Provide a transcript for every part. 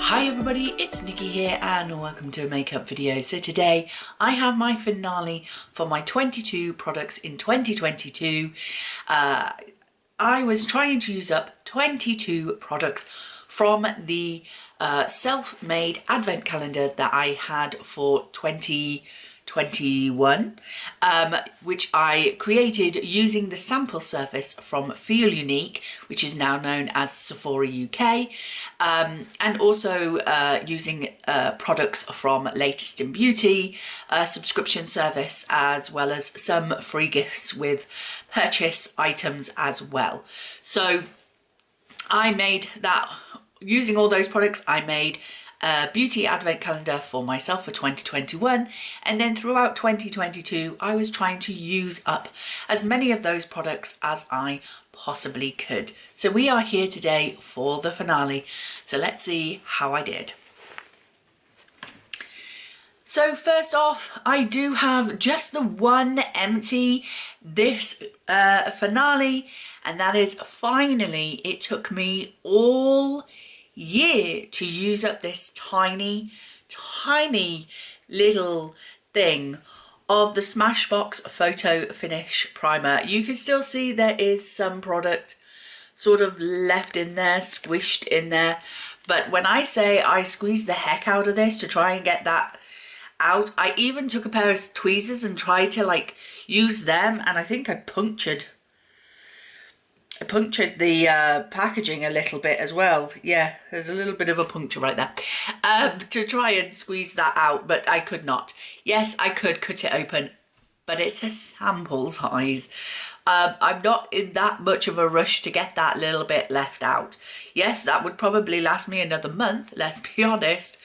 Hi everybody, it's Nikki here and welcome to a makeup video. So today I have my finale for my 22 products in 2022. I was trying to use up 22 products from the self-made advent calendar that I had for 2021, which I created using the sample surface from FeelUnique, which is now known as Sephora UK, and also using products from Latest in Beauty, subscription service, as well as some free gifts with purchase items as well. So I made that, using all those products, I made a beauty advent calendar for myself for 2021, and then throughout 2022 I was trying to use up as many of those products as I possibly could. So we are here today for the finale, so let's see how I did. So first off, I do have just the one empty this finale, and that is finally, it took me all year to use up this tiny little thing of the Smashbox Photo Finish Primer. You can still see there is some product sort of left in there, squished in there, but when I say I squeezed the heck out of this to try and get that out, I even took a pair of tweezers and tried to like use them, and I think I punctured the packaging a little bit as well. Yeah, there's a little bit of a puncture right there, to try and squeeze that out, but I could not. Yes, I could cut it open, but it's a sample size. I'm not in that much of a rush to get that little bit left out. Yes, that would probably last me another month, let's be honest,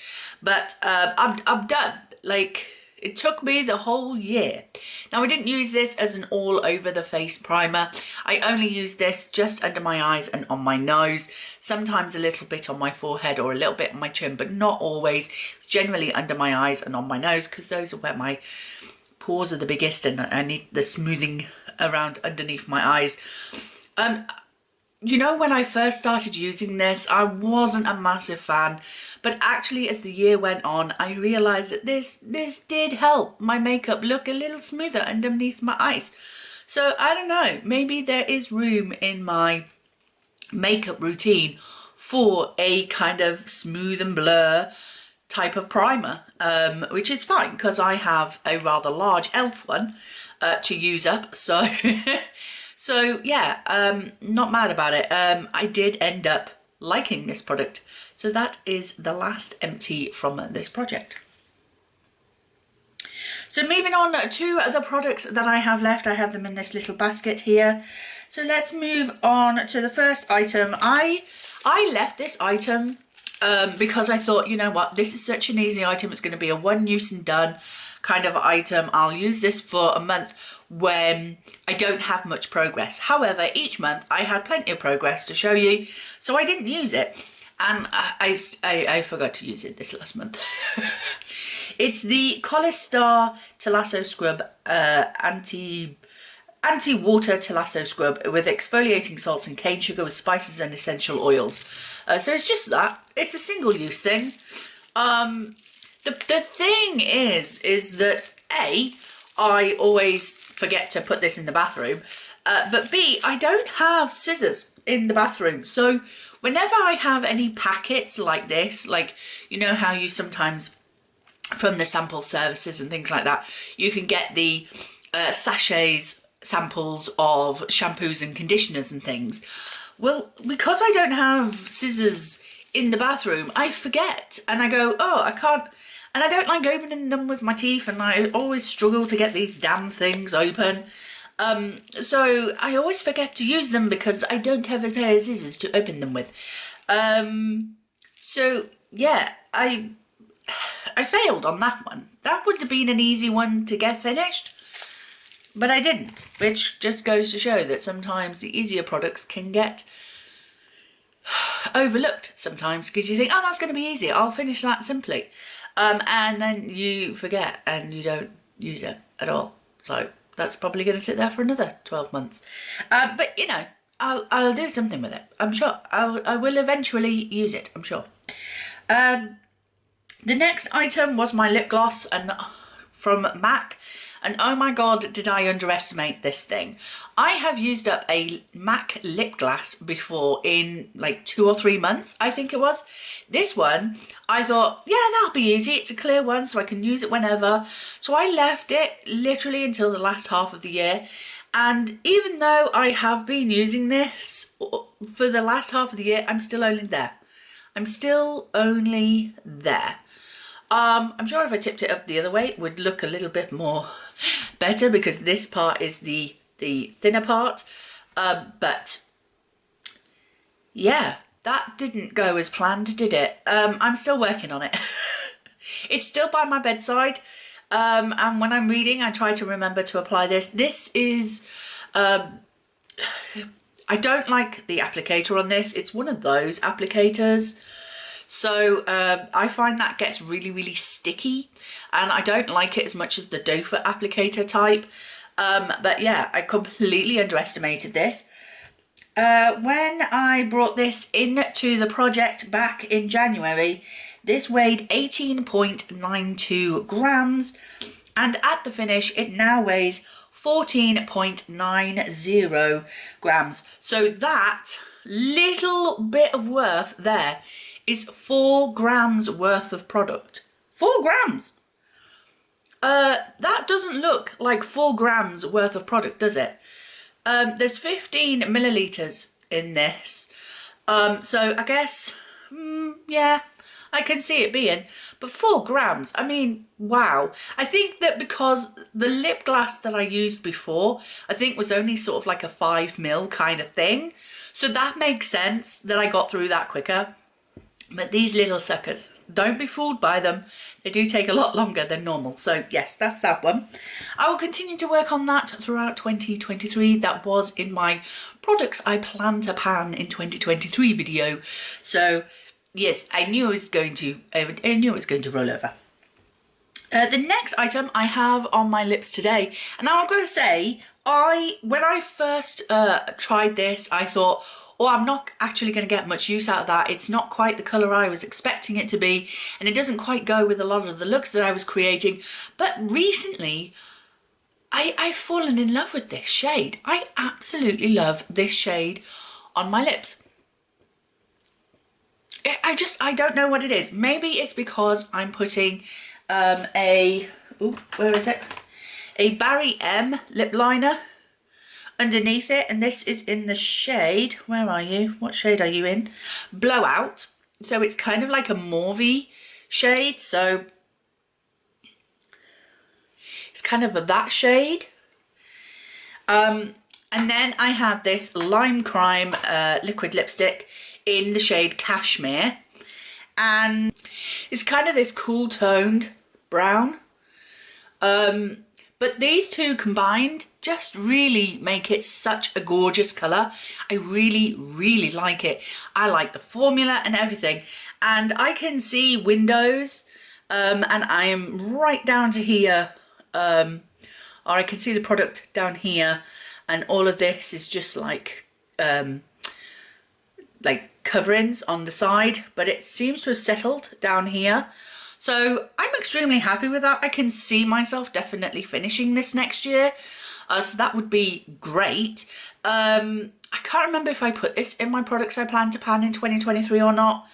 but I'm done. Like, it took me the whole year. Now, I didn't use this as an all over the face primer. I only used this just under my eyes and on my nose, sometimes a little bit on my forehead or a little bit on my chin, but not always. Generally under my eyes and on my nose, because those are where my pores are the biggest and I need the smoothing around underneath my eyes. You know, when I first started using this, I wasn't a massive fan, but actually as the year went on, I realised that this did help my makeup look a little smoother underneath my eyes. So I don't know, maybe there is room in my makeup routine for a kind of smooth and blur type of primer, which is fine because I have a rather large e.l.f. one to use up, so so yeah, not mad about it. I did end up liking this product. So that is the last empty from this project. So moving on to the products that I have left, I have them in this little basket here. So let's move on to the first item. I left this item because I thought, you know what, this is such an easy item. It's going to be a one use and done kind of item. I'll use this for a month when I don't have much progress. However, each month I had plenty of progress to show you, so I didn't use it. And I forgot to use it this last month. It's the Star Talasso Scrub anti-water Talasso Scrub with exfoliating salts and cane sugar with spices and essential oils. So it's just that. It's a single-use thing. The thing is that A, I always forget to put this in the bathroom, but B, I don't have scissors in the bathroom, so whenever I have any packets like this, like, you know how you sometimes, from the sample services and things like that, you can get the sachets, samples of shampoos and conditioners and things. Well, because I don't have scissors in the bathroom, I forget, and I go, oh, I can't, and I don't like opening them with my teeth, and I always struggle to get these damn things open. So I always forget to use them because I don't have a pair of scissors to open them with. So yeah, I failed on that one. That would have been an easy one to get finished, but I didn't, which just goes to show that sometimes the easier products can get overlooked sometimes because you think, oh, that's going to be easy, I'll finish that simply. And then you forget and you don't use it at all. So that's probably going to sit there for another 12 months. But you know, I'll do something with it. I'm sure I will eventually use it, I'm sure. The next item was my lip gloss and from MAC. And oh my god, did I underestimate this thing. I have used up a MAC lip gloss before in like 2 or 3 months, I think it was. This one, I thought, yeah, that'll be easy. It's a clear one, so I can use it whenever. So I left it literally until the last half of the year. And even though I have been using this for the last half of the year, I'm still only there. I'm still only there. I'm sure if I tipped it up the other way, it would look a little bit more better because this part is the thinner part. But yeah, that didn't go as planned, did it? I'm still working on it. It's still by my bedside. And when I'm reading, I try to remember to apply this. This is, I don't like the applicator on this. It's one of those applicators. So I find that gets really, really sticky and I don't like it as much as the doe foot applicator type. But yeah, I completely underestimated this. When I brought this into the project back in January, this weighed 18.92 grams and at the finish it now weighs 14.90 grams. So that little bit of worth there is 4 grams worth of product. 4 grams! That doesn't look like 4 grams worth of product, does it? There's 15 millilitres in this. So I guess, yeah, I can see it being. But 4 grams, I mean, wow. I think that because the lip gloss that I used before, I think was only sort of like a 5 ml kind of thing. So that makes sense that I got through that quicker. But these little suckers, don't be fooled by them. They do take a lot longer than normal. So yes, that's that one. I will continue to work on that throughout 2023. That was in my products I plan to pan in 2023 video. So yes, I knew it was going to roll over. The next item I have on my lips today, and now I've got to say, when I first tried this, I thought, oh, I'm not actually going to get much use out of that. It's not quite the colour I was expecting it to be, and it doesn't quite go with a lot of the looks that I was creating. But recently, I've fallen in love with this shade. I absolutely love this shade on my lips. I don't know what it is. Maybe it's because I'm putting a Barry M lip liner underneath it, and this is in the shade, where are you? What shade are you in? Blowout. So it's kind of like a mauvey shade, so it's kind of that shade. And then I have this Lime Crime liquid lipstick in the shade Cashmere, and it's kind of this cool toned brown. But these two combined just really make it such a gorgeous colour. I really, really like it. I like the formula and everything. And I can see windows, and I am right down to here, or I can see the product down here, and all of this is just like coverings on the side, but it seems to have settled down here. So I'm extremely happy with that. I can see myself definitely finishing this next year. So that would be great. I can't remember if I put this in my products I plan to pan in 2023 or not.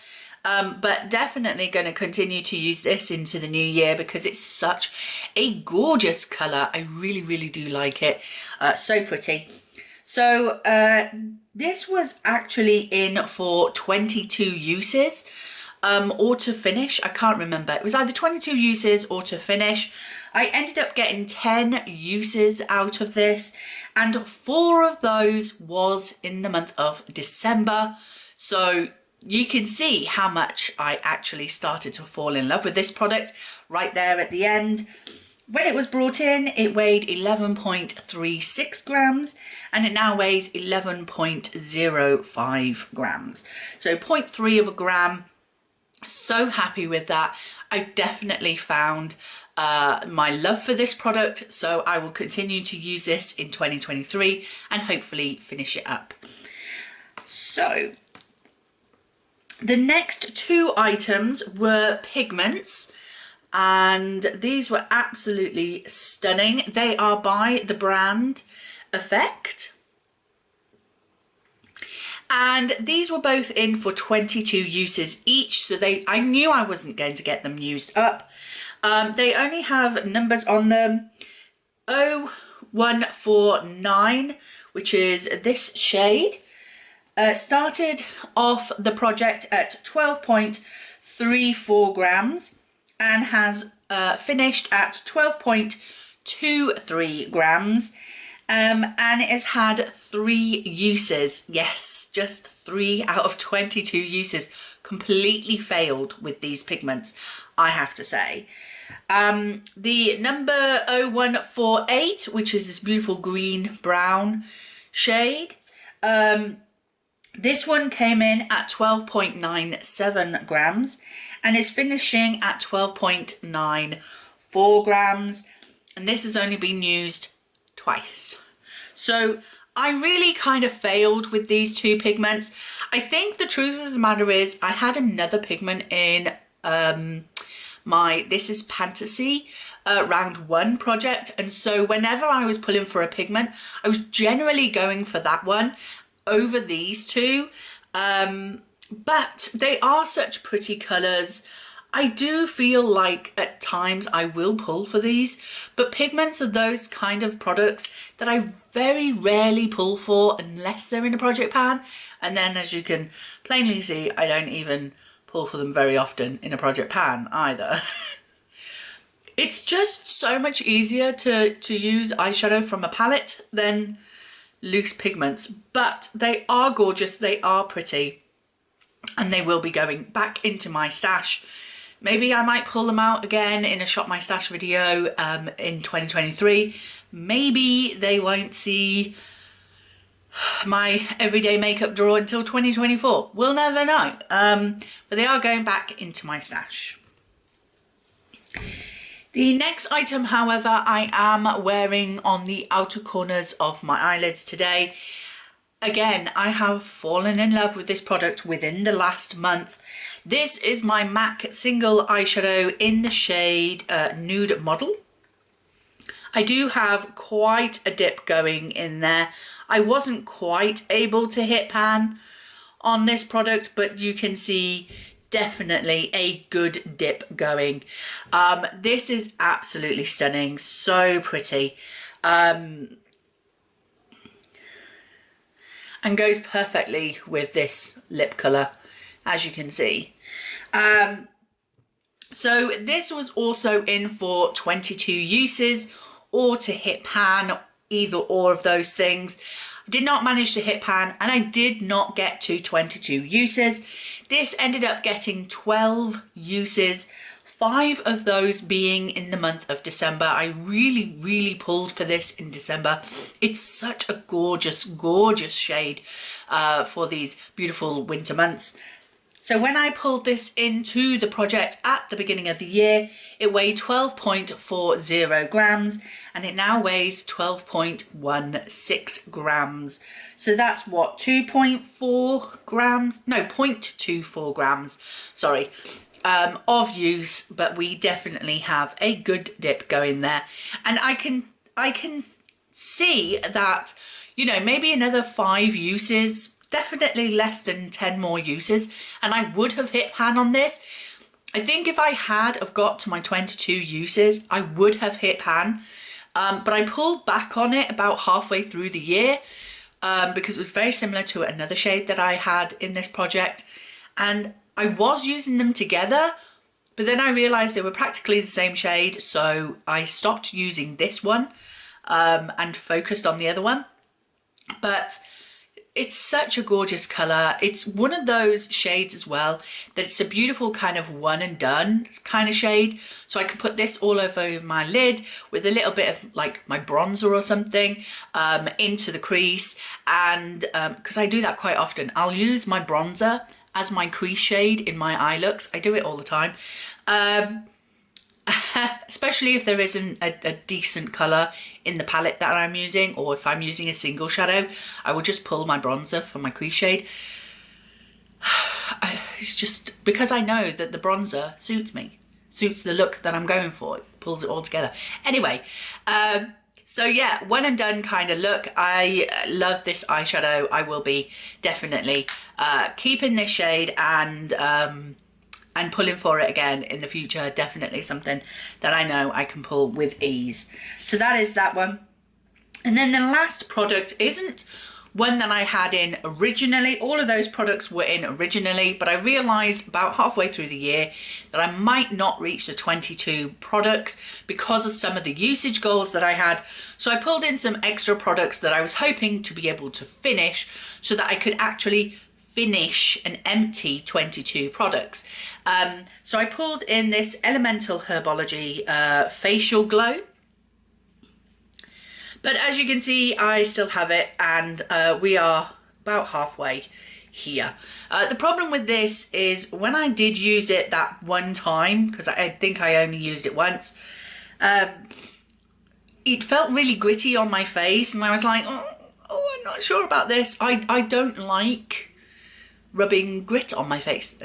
But definitely going to continue to use this into the new year because it's such a gorgeous colour. I really, really do like it. So pretty. So this was actually in for 22 uses. Or to finish, I can't remember. It was either 22 uses or to finish. I ended up getting 10 uses out of this, and 4 of those was in the month of December. So you can see how much I actually started to fall in love with this product right there at the end. When it was brought in, it weighed 11.36 grams and it now weighs 11.05 grams. So 0.3 of a gram. So happy with that. I've definitely found my love for this product, so I will continue to use this in 2023 and hopefully finish it up. So The next two items were pigments, and these were absolutely stunning. They are by the brand Effect. And these were both in for 22 uses each, so I knew I wasn't going to get them used up. They only have numbers on them. 0149, which is this shade. Started off the project at 12.34 grams and has finished at 12.23 grams. And it has had 3 uses. Yes, just 3 out of 22 uses. Completely failed with these pigments, I have to say. The number 0148, which is this beautiful green brown shade. This one came in at 12.97 grams and is finishing at 12.94 grams. And this has only been used twice. So I really kind of failed with these two pigments. I think the truth of the matter is I had another pigment in my This Is Fantasy round 1 project, and so whenever I was pulling for a pigment, I was generally going for that one over these two. But they are such pretty colours. I do feel like at times I will pull for these, but pigments are those kind of products that I very rarely pull for unless they're in a project pan. And then, as you can plainly see, I don't even pull for them very often in a project pan either. It's just so much easier to use eyeshadow from a palette than loose pigments, but they are gorgeous, they are pretty, and they will be going back into my stash. Maybe I might pull them out again in a Shop My Stash video in 2023. Maybe they won't see my everyday makeup drawer until 2024. We'll never know. But they are going back into my stash. The next item, however, I am wearing on the outer corners of my eyelids today. Again, I have fallen in love with this product within the last month. This is my MAC single eyeshadow in the shade Nude Model. I do have quite a dip going in there. I wasn't quite able to hit pan on this product, but you can see definitely a good dip going. This is absolutely stunning, so pretty. And goes perfectly with this lip colour, as you can see. So this was also in for 22 uses or to hit pan, either or of those things. I did not manage to hit pan and I did not get to 22 uses. This ended up getting 12 uses, 5 of those being in the month of December. I really pulled for this in December. It's such a gorgeous, gorgeous shade for these beautiful winter months. So when I pulled this into the project at the beginning of the year, it weighed 12.40 grams and it now weighs 12.16 grams. So that's what, 2.4 grams? No, 0.24 grams, sorry, of use, but we definitely have a good dip going there. And I can see that, you know, maybe another 5 uses, definitely less than 10 more uses, and I would have hit pan on this. I think if I had have got to my 22 uses, I would have hit pan, but I pulled back on it about halfway through the year because it was very similar to another shade that I had in this project, and I was using them together, but then I realized they were practically the same shade, so I stopped using this one and focused on the other one. But it's such a gorgeous colour. It's one of those shades as well that it's a beautiful kind of one and done kind of shade. So I can put this all over my lid with a little bit of like my bronzer or something into the crease. And because I do that quite often, I'll use my bronzer as my crease shade in my eye looks. I do it all the time. Especially if there isn't a decent colour in the palette that I'm using, or if I'm using a single shadow, I will just pull my bronzer for my crease shade. it's just because I know that the bronzer suits me, suits the look that I'm going for. It pulls it all together. Anyway, so yeah, one and done kind of look. I love this eyeshadow. I will be definitely keeping this shade and pulling for it again in the future. Definitely something that I know I can pull with ease. So that is that one. And then the last product isn't one that I had in originally. All of those products were in originally, but I realized about halfway through the year that I might not reach the 22 products because of some of the usage goals that I had. So I pulled in some extra products that I was hoping to be able to finish so that I could actually finish an empty 22 products. So I pulled in this Elemental Herbology Facial Glow. But as you can see, I still have it, and we are about halfway here. The problem with this is when I did use it that one time, because I think I only used it once, it felt really gritty on my face, and I was like, oh, I'm not sure about this. I don't like rubbing grit on my face.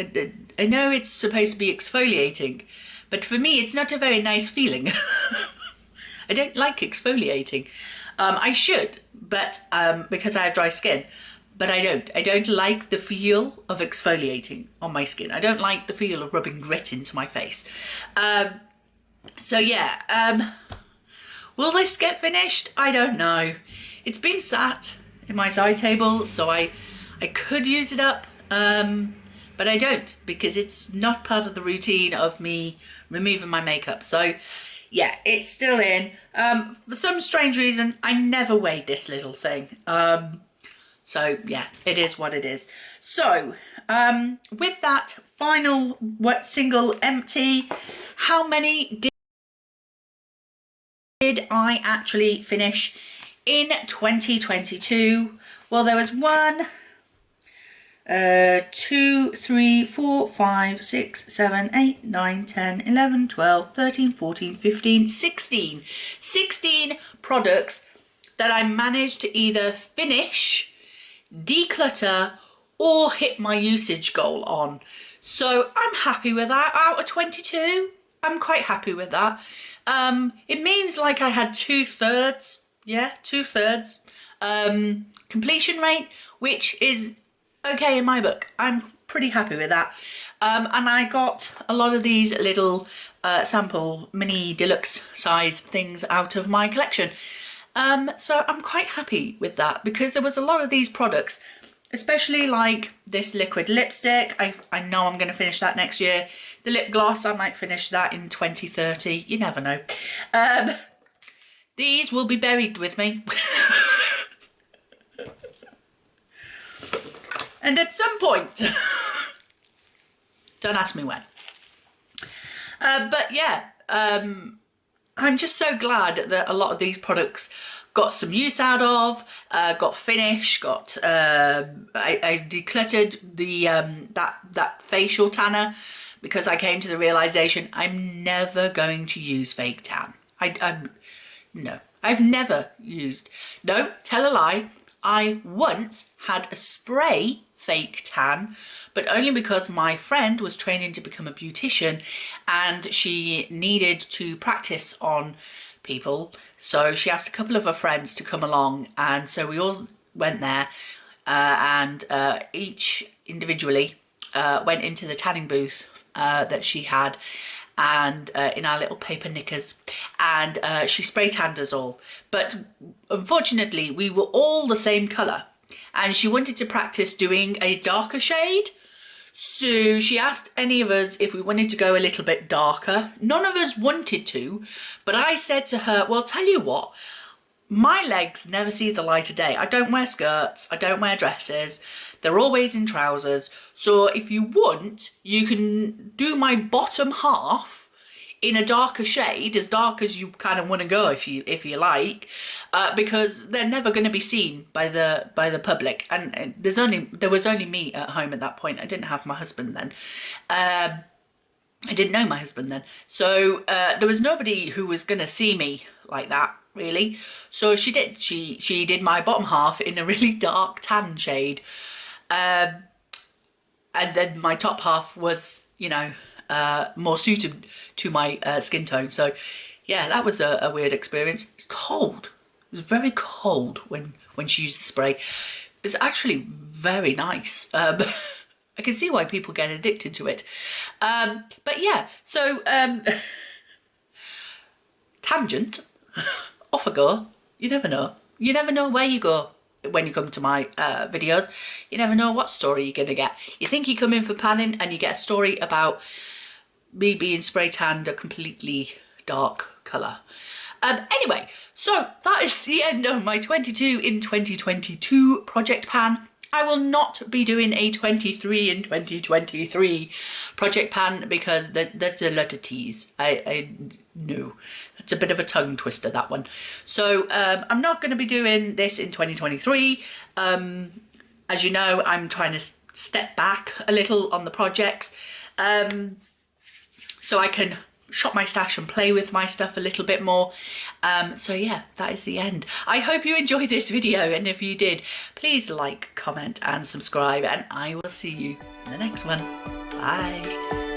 I know it's supposed to be exfoliating, but for me, it's not a very nice feeling. I don't like exfoliating. I should, but because I have dry skin, but I don't. I don't like the feel of exfoliating on my skin. I don't like the feel of rubbing grit into my face. So yeah, will this get finished? I don't know. It's been sat in my side table, so I could use it up, but I don't, because it's not part of the routine of me removing my makeup. So yeah, it's still in. For some strange reason, I never weighed this little thing. So yeah, it is what it is. So with that final single empty, how many did I actually finish in 2022? Well, there was 1, 2, 3, 4, 5, 6, 7, 8, 9, 10, 11, 12, 13, 14, 15, 16. 16 products that I managed to either finish, declutter, or hit my usage goal on. So I'm happy with that. Out of 22, I'm quite happy with that. It means like I had 2/3, yeah, 2/3 completion rate, which is okay in my book. I'm pretty happy with that. And I got a lot of these little sample mini deluxe size things out of my collection. So I'm quite happy with that, because there was a lot of these products, especially like this liquid lipstick. I know I'm going to finish that next year. The lip gloss, I might finish that in 2030. You never know. These will be buried with me. And at some point, don't ask me when. But yeah, I'm just so glad that a lot of these products got some use out of, got finished, got, I decluttered the, that facial tanner, because I came to the realization I'm never going to use fake tan. No, I've never used, no, tell a lie. I once had a spray fake tan, but only because my friend was training to become a beautician and she needed to practice on people. So she asked a couple of her friends to come along, and so we all went there and each individually went into the tanning booth that she had, and in our little paper knickers, and she spray tanned us all. But unfortunately, we were all the same colour, and she wanted to practice doing a darker shade. So she asked any of us if we wanted to go a little bit darker. None of us wanted to, but I said to her, well, tell you what, my legs never see the light of day. I don't wear skirts, I don't wear dresses, they're always in trousers. So if you want, you can do my bottom half in a darker shade, as dark as you kind of want to go if you like, because they're never going to be seen by the public. And there was only me at home at that point. I didn't have my husband then. I didn't know my husband then, so there was nobody who was going to see me like that, really. So she did. She did my bottom half in a really dark tan shade. and then my top half was, you know, more suited to my skin tone. So yeah, that was a weird experience. It's cold. It was very cold when she used the spray. It's actually very nice. I can see why people get addicted to it. But yeah, so tangent, off I go. You never know. You never know where you go when you come to my videos. You never know what story you're gonna get. You think you come in for panning and you get a story about me being spray tanned a completely dark colour. Anyway, so that is the end of my 22 in 2022 project pan. I will not be doing a 23 in 2023 project pan because that's a lot of tease. I know. It's a bit of a tongue twister, that one. So I'm not going to be doing this in 2023. As you know, I'm trying to step back a little on the projects so I can shop my stash and play with my stuff a little bit more. So yeah, that is the end. I hope you enjoyed this video, and if you did, please like, comment and subscribe, and I will see you in the next one. Bye.